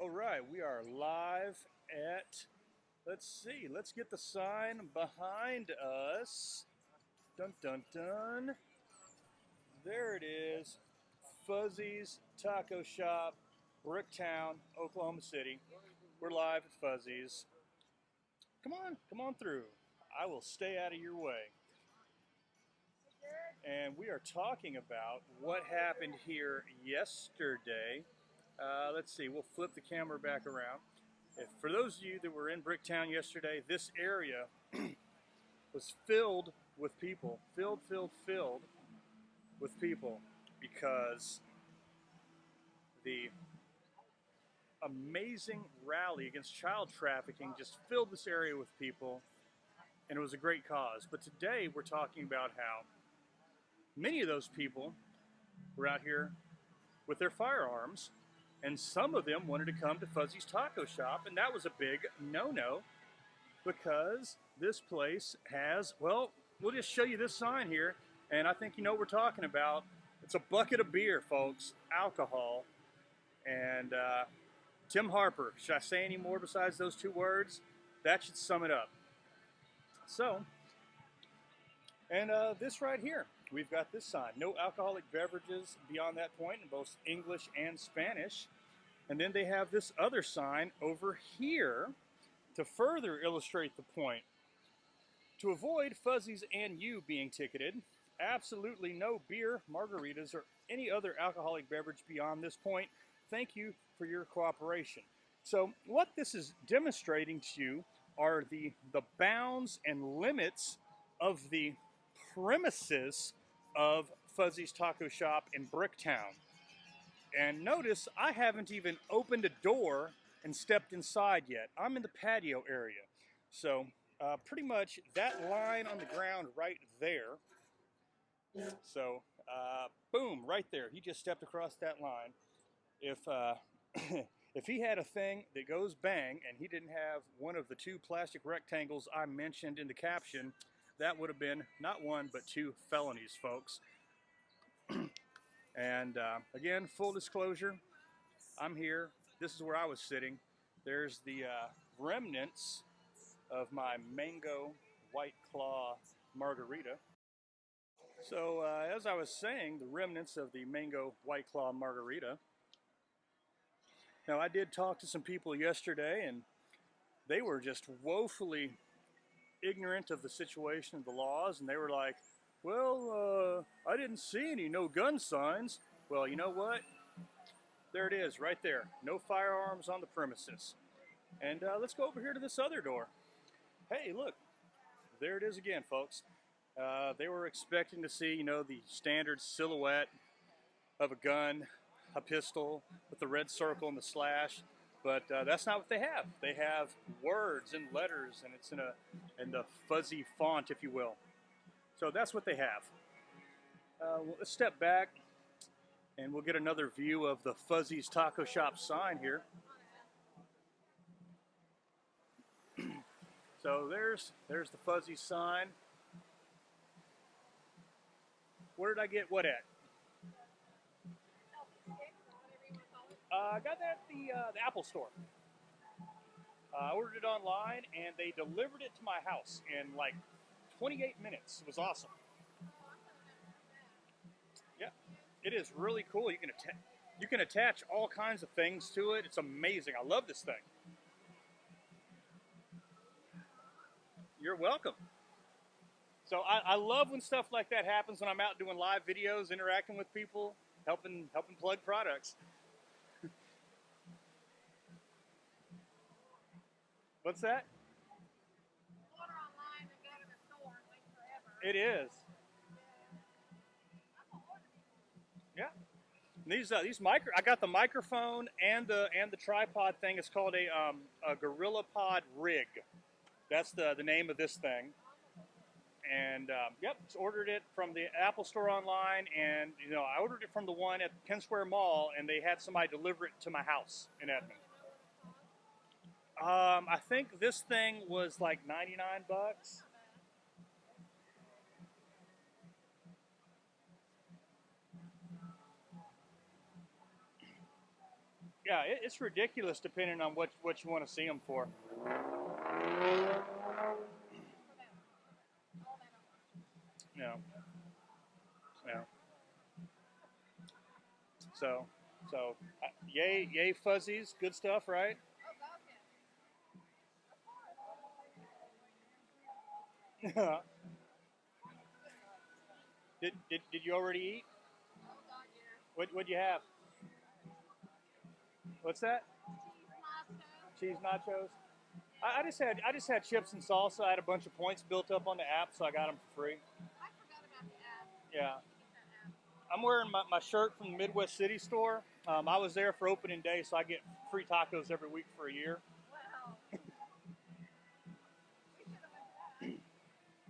All right, we are live at, let's see, let's get the sign behind us. Dun dun dun. There it is. Fuzzy's Taco Shop, Bricktown, Oklahoma City. We're live at Fuzzy's. Come on through. I will stay out of your way. And we are talking about what happened here yesterday. Let's see, we'll flip the camera back around. For those of you that were in Bricktown yesterday, this area was filled with people. Filled with people because the amazing rally against child trafficking just filled this area with people, and it was a great cause. But today we're talking about how many of those people were out here with their firearms, and some of them wanted to come to Fuzzy's Taco Shop, and that was a big no-no because this place has, well, we'll just show you this sign here, and I think you know what we're talking about. It's a bucket of beer, folks, alcohol, and Tim Harper. Should I say any more besides those two words? That should sum it up. So, and this right here, we've got this sign, no alcoholic beverages beyond that point in both English and Spanish. And then they have this other sign over here to further illustrate the point. To avoid Fuzzy's and you being ticketed, absolutely no beer, margaritas, or any other alcoholic beverage beyond this point. Thank you for your cooperation. So what this is demonstrating to you are the bounds and limits of the premises of Fuzzy's Taco Shop in Bricktown. And notice I haven't even opened a door and stepped inside yet. I'm in the patio area. So pretty much that line on the ground right there. So boom, right there. He just stepped across that line. If if he had a thing that goes bang and he didn't have one of the two plastic rectangles I mentioned in the caption, that would have been not one but two felonies, folks. And again, full disclosure, I'm here. This is where I was sitting. There's the remnants of my mango White Claw margarita. So as I was saying, the remnants of the mango White Claw margarita. Now, I did talk to some people yesterday, and they were just woefully ignorant of the situation of the laws, and they were like, well, I didn't see any no gun signs. Well, you know what? There it is, right there. No firearms on the premises. And let's go over here to this other door. Hey, look. There it is again, folks. They were expecting to see, you know, the standard silhouette of a gun, a pistol with the red circle and the slash. But that's not what they have. They have words and letters, and it's in the fuzzy font, if you will. So that's what they have. Well, let's step back and we'll get another view of the Fuzzy's Taco Shop sign here. So there's the Fuzzy sign. Where did I get what at? I got that at the Apple Store. I ordered it online and they delivered it to my house in like 28 minutes. It was awesome. Yeah, it is really cool. You can attach all kinds of things to it. It's amazing. I love this thing. You're welcome. So I love when stuff like that happens when I'm out doing live videos, interacting with people, helping plug products. What's that? Order online and go to the store and wait forever. It is. Yeah. And these I got the microphone and the tripod thing. It's called a GorillaPod rig. That's the name of this thing. And yep, just ordered it from the Apple Store online, and you know I ordered it from the one at Penn Square Mall, and they had somebody deliver it to my house in Edmond. I think this thing was like 99 bucks. Yeah, it's ridiculous depending on what you want to see them for. Yeah. Yeah. So, yay fuzzies, good stuff, right? Did you already eat? What'd you have? What's that? Cheese nachos. I just had chips and salsa. I had a bunch of points built up on the app, so I got them for free. I forgot about the app. Yeah. I'm wearing my shirt from the Midwest City store. I was there for opening day, so I get free tacos every week for a year. Wow.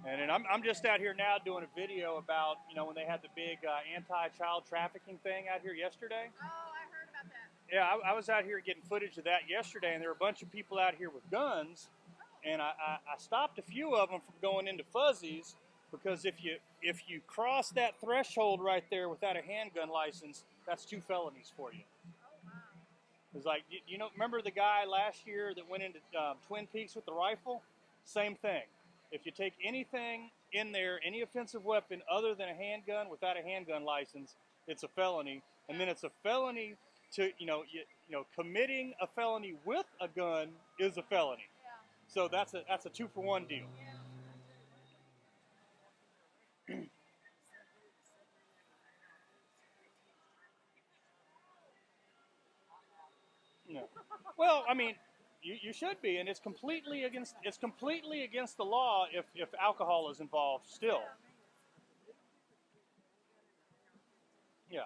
And then I'm just out here now doing a video about, when they had the big anti-child trafficking thing out here yesterday. Oh, I heard about that. Yeah, I was out here getting footage of that yesterday, and there were a bunch of people out here with guns, and I stopped a few of them from going into fuzzies, because if you cross that threshold right there without a handgun license, that's 2 felonies for you. Oh, wow. It's like, remember the guy last year that went into Twin Peaks with the rifle? Same thing. If you take anything in there, any offensive weapon other than a handgun without a handgun license, it's a felony. And then it's a felony to, committing a felony with a gun is a felony. Yeah. So that's a 2-for-1 deal. No. Well, I mean, you should be, and it's completely against the law if alcohol is involved still. Yeah.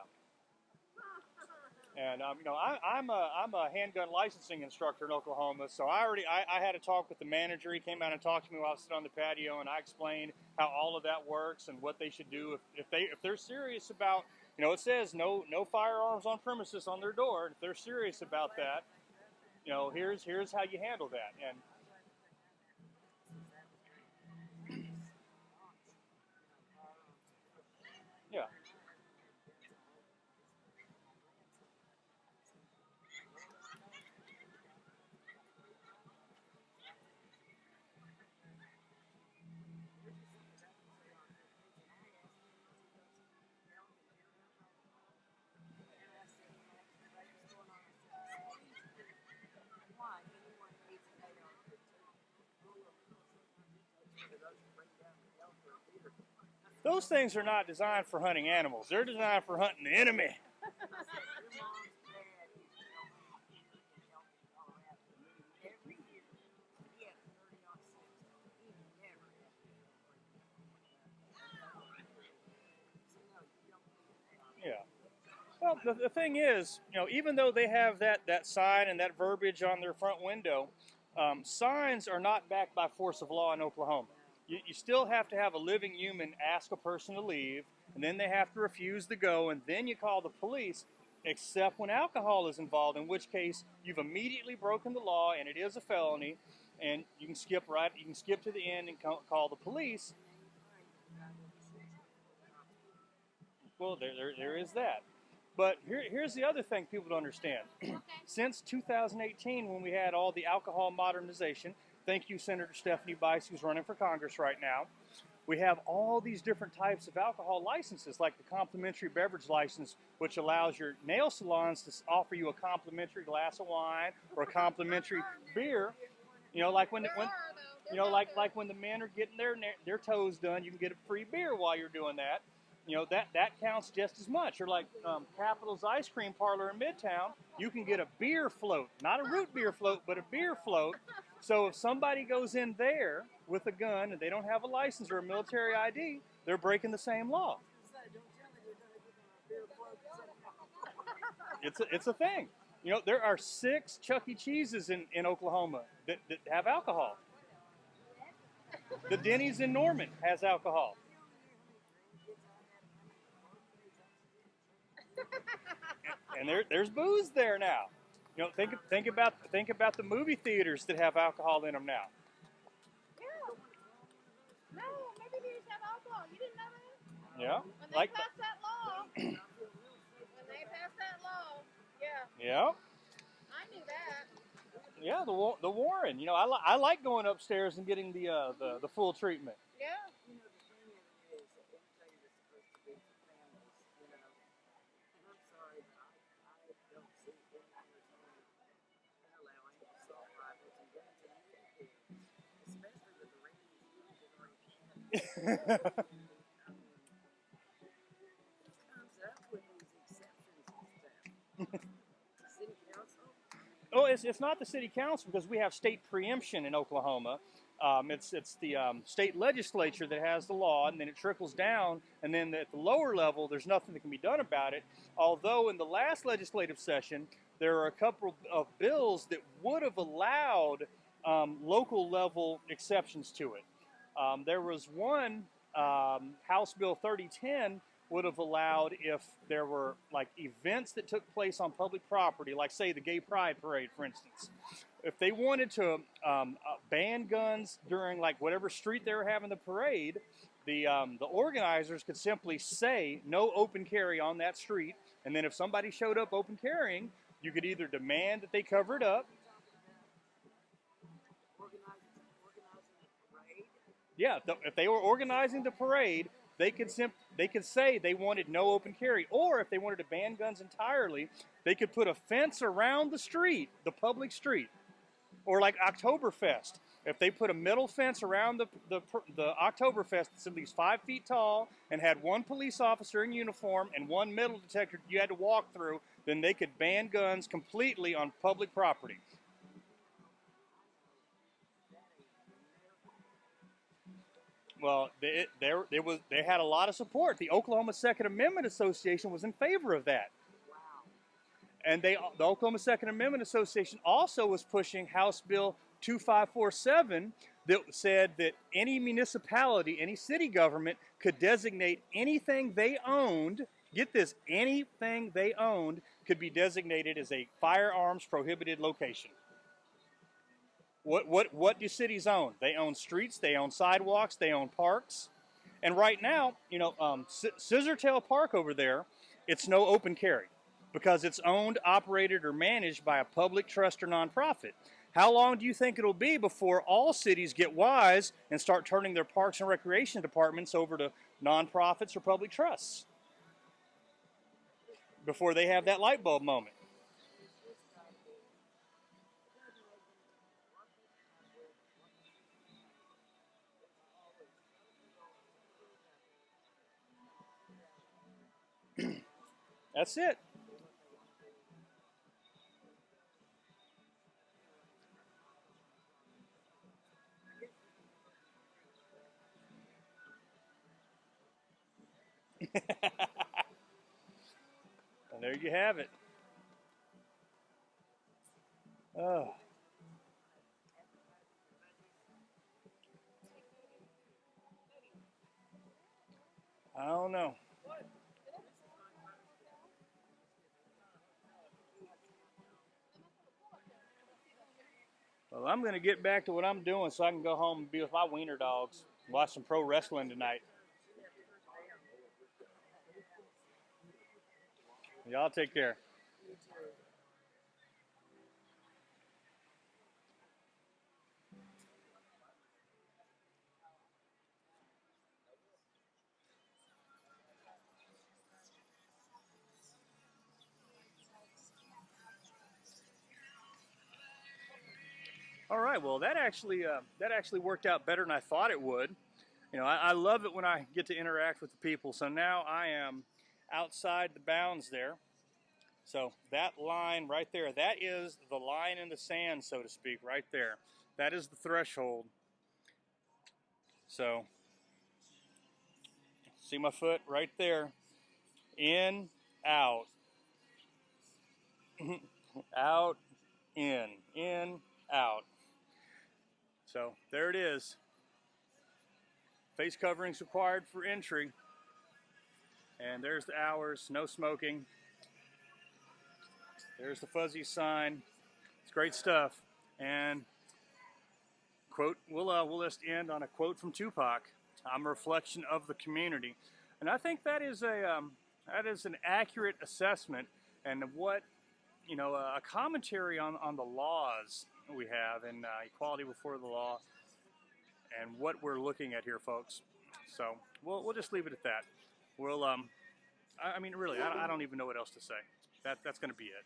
And I'm a handgun licensing instructor in Oklahoma, so I had a talk with the manager. He came out and talked to me while I was sitting on the patio, and I explained how all of that works and what they should do if they're serious about, it says no firearms on premises on their door. And if they're serious about that, here's how you handle that. And yeah. Those things are not designed for hunting animals. They're designed for hunting the enemy. Yeah. Well, the thing is, even though they have that sign and that verbiage on their front window, signs are not backed by force of law in Oklahoma. You still have to have a living human ask a person to leave, and then they have to refuse to go, and then you call the police, except when alcohol is involved, in which case you've immediately broken the law and it is a felony, and you can skip to the end and call the police. Well, there is that. But here's the other thing people don't understand. Since 2018, when we had all the alcohol modernization, thank you, Senator Stephanie Bice, who's running for Congress right now, we have all these different types of alcohol licenses, like the complimentary beverage license, which allows your nail salons to offer you a complimentary glass of wine or a complimentary beer. Like when the men are getting their toes done, you can get a free beer while you're doing that. That counts just as much. Or like Capital's Ice Cream Parlor in Midtown, you can get a beer float, not a root beer float, but a beer float. So if somebody goes in there with a gun and they don't have a license or a military ID, they're breaking the same law. It's a thing. There are 6 Chuck E. Cheese's in Oklahoma that have alcohol. The Denny's in Norman has alcohol. And there's booze there now. Think about the movie theaters that have alcohol in them now. Yeah. No, maybe they just have alcohol. You didn't know that? Yeah. When they passed that law. Yeah. Yeah. Yeah, the Warren. You know, I like going upstairs and getting the full treatment. Yeah. You know, the thing is that entertainment is supposed to be for families, you know. And I'm sorry, but I don't see any entertainment in allowing assault rifles and guns in any kids, especially with the ratings kids have already had. I mean, who comes up with these exceptions and stuff? City council? Oh, it's not the city council because we have state preemption in Oklahoma. It's the state legislature that has the law, and then it trickles down, and then at the lower level, there's nothing that can be done about it. Although in the last legislative session, there are a couple of bills that would have allowed local level exceptions to it. There was one, House Bill 3010, would have allowed if there were like events that took place on public property, like say the Gay Pride Parade, for instance. If they wanted to ban guns during like whatever street they were having the parade, the organizers could simply say no open carry on that street, and then if somebody showed up open carrying, you could either demand that they cover it up. Organizing a parade? Yeah, if they were organizing the parade, they could say they wanted no open carry, or if they wanted to ban guns entirely, they could put a fence around the street, the public street, or like Oktoberfest. If they put a metal fence around the Oktoberfest that's at least 5 feet tall and had one police officer in uniform and one metal detector you had to walk through, then they could ban guns completely on public property. Well, they had a lot of support. The Oklahoma Second Amendment Association was in favor of that. Wow. And the Oklahoma Second Amendment Association also was pushing House Bill 2547 that said that any municipality, any city government could designate anything they owned, get this, anything they owned could be designated as a firearms prohibited location. What do cities own? They own streets, they own sidewalks, they own parks. And right now, you know, Scissortail Park over there, it's no open carry because it's owned, operated, or managed by a public trust or nonprofit. How long do you think it'll be before all cities get wise and start turning their parks and recreation departments over to nonprofits or public trusts? Before they have that light bulb moment. That's it. And there you have it. Oh. I don't know. Well, I'm going to get back to what I'm doing so I can go home and be with my wiener dogs. Watch some pro wrestling tonight. Y'all take care. All right, well, that actually worked out better than I thought it would. You know, I love it when I get to interact with the people. So now I am outside the bounds there. So that line right there, that is the line in the sand, so to speak, right there. That is the threshold. So, see my foot right there. In, out. Out, in, out. So there it is. Face coverings required for entry. And there's the hours, no smoking. There's the fuzzy sign. It's great stuff. And quote, we'll just end on a quote from Tupac. I'm a reflection of the community. And I think that is an accurate assessment and what you know, a commentary on the laws we have and equality before the law and what we're looking at here, folks. So we'll just leave it at that. We'll I mean, really, I don't even know what else to say. That's going to be it.